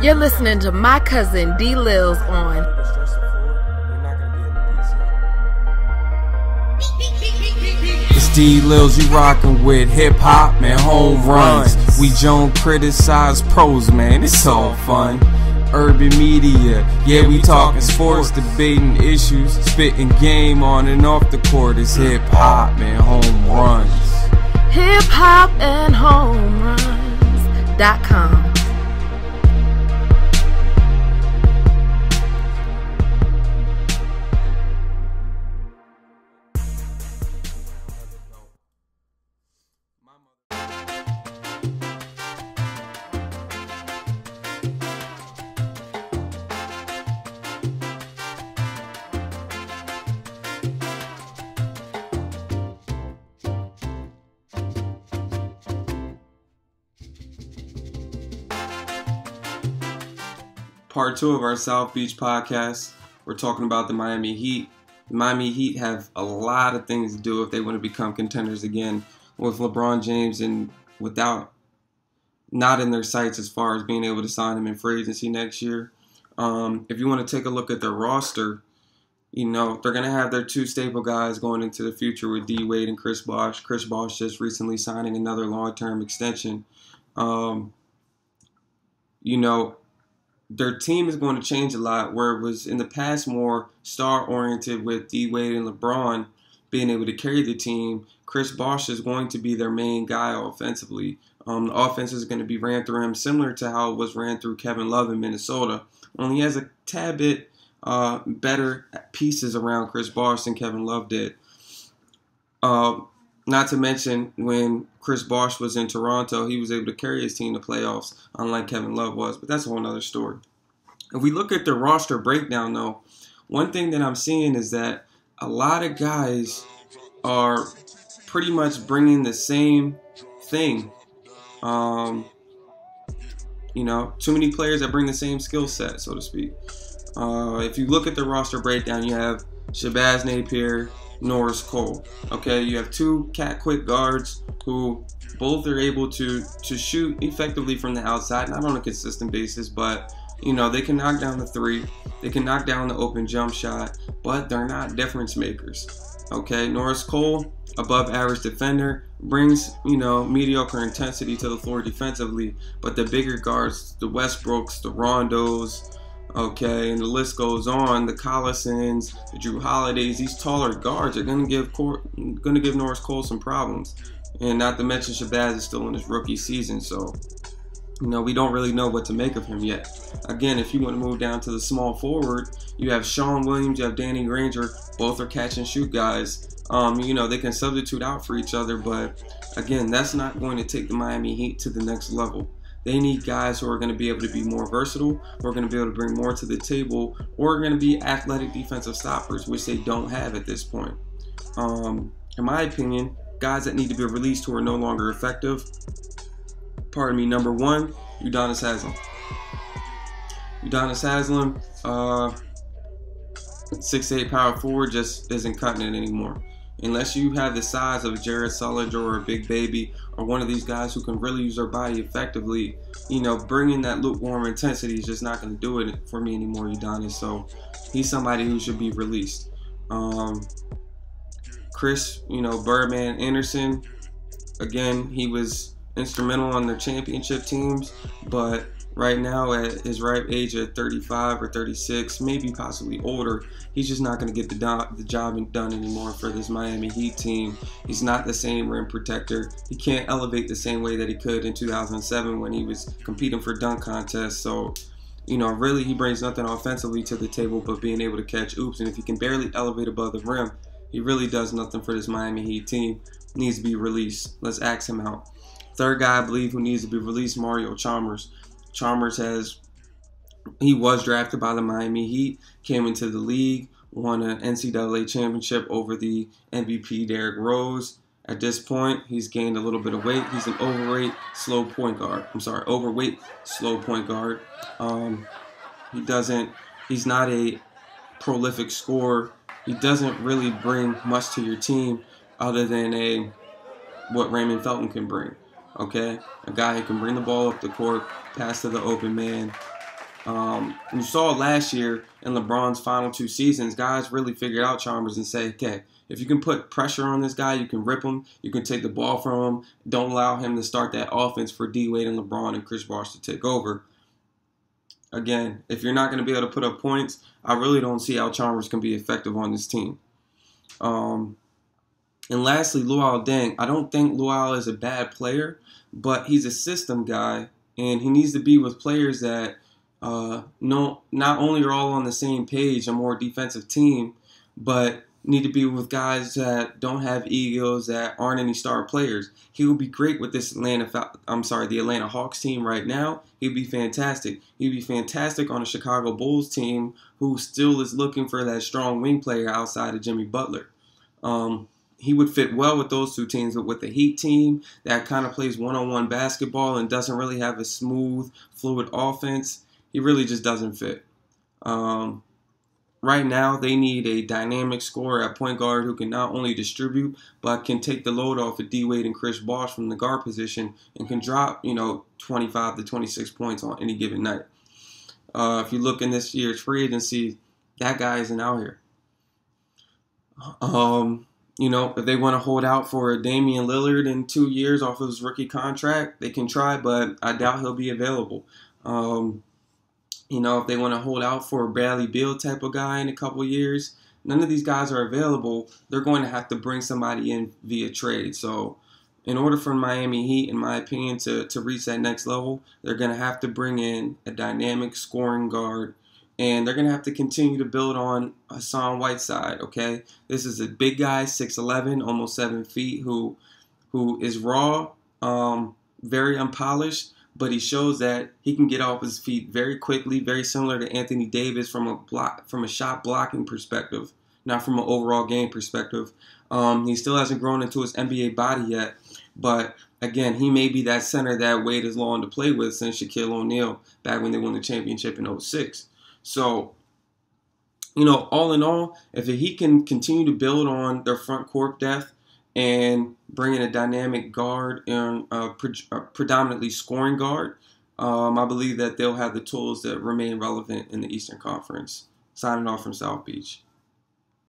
You're listening to my cousin DLils on It's DLils, you rockin' with hip hop and home runs. We don't criticize pros, man, it's all fun. Urban media, yeah, we talking sports, debating issues, spitting game on and off the court. It's hip hop and home runs. Hip Hop and Home Runs.com. Part 2 of our South Beach podcast. We're talking about the Miami Heat. The Miami Heat have a lot of things to do if they want to become contenders again, with LeBron James and without not in their sights as far as being able to sign him in free agency next year. If you want to take a look at their roster, you know, they're going to have their two staple guys going into the future with D Wade and Chris Bosh. Chris Bosh just recently signing another long-term extension. You know, their team is going to change a lot, where it was in the past more star-oriented with D Wade and LeBron being able to carry the team. Chris Bosh is going to be their main guy offensively. The offense is going to be ran through him, similar to how it was ran through Kevin Love in Minnesota. Only he has a tad bit better pieces around Chris Bosh than Kevin Love did. Not to mention, when Chris Bosh was in Toronto, he was able to carry his team to playoffs, unlike Kevin Love was. But that's a whole other story. If we look at the roster breakdown, though, one thing that I'm seeing is that a lot of guys are pretty much bringing the same thing. You know, too many players that bring the same skill set, so to speak. If you look at the roster breakdown, you have Shabazz Napier, Norris Cole. Okay, you have two quick guards who both are able to shoot effectively from the outside, not on a consistent basis, but you know, they can knock down the three, they can knock down the open jump shot, but they're not difference makers. Okay, Norris Cole, above average defender, brings, you know, mediocre intensity to the floor defensively, but the bigger guards, the Westbrooks, the Rondos, okay, and the list goes on, the Collisons, the Drew Holidays, these taller guards are going to give Norris Cole some problems. And not to mention Shabazz is still in his rookie season, so you know, we don't really know what to make of him yet. Again, if you want to move down to the small forward, you have Sean Williams, you have Danny Granger, both are catch and shoot guys. You know, they can substitute out for each other, but again, that's not going to take the Miami Heat to the next level. They need guys who are going to be able to be more versatile, who are going to be able to bring more to the table, or are going to be athletic defensive stoppers, which they don't have at this point. In my opinion, guys that need to be released who are no longer effective. Pardon me, number one, Udonis Haslem. Udonis Haslem, 6'8" power forward, just isn't cutting it anymore. Unless you have the size of Jared Sullinger or a Big Baby or one of these guys who can really use their body effectively, you know, bringing that lukewarm intensity is just not going to do it for me anymore, Udonis. So he's somebody who should be released. Chris, you know, Birdman Anderson, again, he was instrumental on their championship teams, but right now at his ripe age at 35 or 36, maybe possibly older, he's just not going to get the job done anymore for this Miami Heat team. He's not the same rim protector. He can't elevate the same way that he could in 2007 when he was competing for dunk contests. So, you know, really he brings nothing offensively to the table but being able to catch oops. And if he can barely elevate above the rim, he really does nothing for this Miami Heat team. Needs to be released. Let's axe him out. Third guy, I believe, who needs to be released, Mario Chalmers. Chalmers he was drafted by the Miami Heat, came into the league, won an NCAA championship over the MVP Derrick Rose. At this point, he's gained a little bit of weight. He's an overweight, slow point guard. He's not a prolific scorer. He doesn't really bring much to your team other than what Raymond Felton can bring. Okay, a guy who can bring the ball up the court, pass to the open man, You saw last year in LeBron's final 2 seasons, guys really figured out Chalmers and say, okay, if you can put pressure on this guy, you can rip him, you can take the ball from him, don't allow him to start that offense for D-Wade and LeBron and Chris Bosh to take over. Again, if you're not going to be able to put up points, I really don't see how Chalmers can be effective on this team. And lastly, Luol Deng. I don't think Luol is a bad player, but he's a system guy, and he needs to be with players that not only are all on the same page, a more defensive team, but need to be with guys that don't have egos, that aren't any star players. He would be great with this the Atlanta Hawks team right now. He'd be fantastic. He'd be fantastic on a Chicago Bulls team who still is looking for that strong wing player outside of Jimmy Butler. He would fit well with those two teams, but with the Heat team that kind of plays one-on-one basketball and doesn't really have a smooth, fluid offense, he really just doesn't fit. Right now, they need a dynamic scorer at point guard who can not only distribute, but can take the load off of D-Wade and Chris Bosh from the guard position and can drop, 25 to 26 points on any given night. If you look in this year's free agency, that guy isn't out here. If they want to hold out for Damian Lillard in 2 years off of his rookie contract, they can try, but I doubt he'll be available. If they want to hold out for a Bradley Beal type of guy in a couple years, none of these guys are available. They're going to have to bring somebody in via trade. So in order for Miami Heat, in my opinion, to reach that next level, they're going to have to bring in a dynamic scoring guard, and they're going to have to continue to build on Hassan Whiteside, okay? This is a big guy, 6'11", almost 7 feet, who is raw, very unpolished, but he shows that he can get off his feet very quickly, very similar to Anthony Davis from a shot blocking perspective, not from an overall game perspective. He still hasn't grown into his NBA body yet, but again, he may be that center that Wade has long to play with since Shaquille O'Neal back when they won the championship in 2006. So, all in all, if he can continue to build on their front court depth and bring in a dynamic guard and a predominantly scoring guard, I believe that they'll have the tools that remain relevant in the Eastern Conference. Signing off from South Beach.